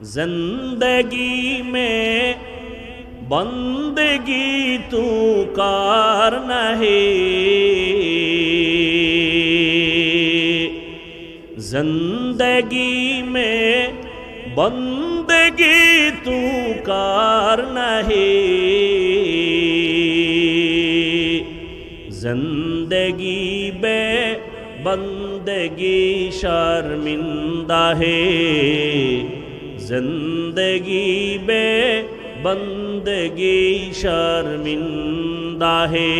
زندگی میں بندگی تو کار نہیں، زندگی میں بندگی تو کار نہیں، زندگی بے بندگی شرمندہ ہے، زندگی بے بندگی شرمندہ ہے۔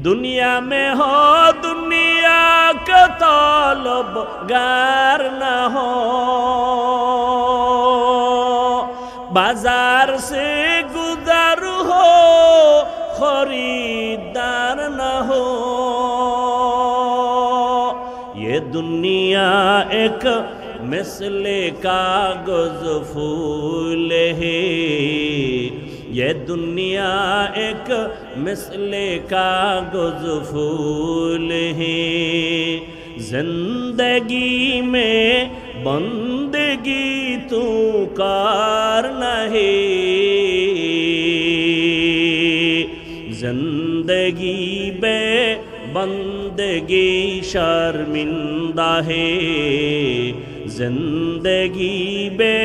دنیا میں ہو دنیا کا طالب گار نہ ہو، بازار سے گزر ہو خریدار نہ ہو، یہ دنیا ایک مثل کاغذ پھول ہے، یہ دنیا ایک مثل کاغذ پھول ہے، زندگی میں بندگی تو کار نہیں، زندگی بے بندگی شرمندہ ہے، زندگی بے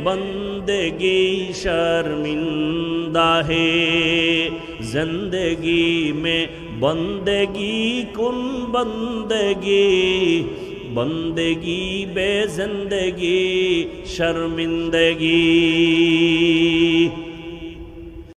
بندگی شرمندہ ہے، زندگی میں بندگی کن بندگی، بندگی بے زندگی شرمندگی۔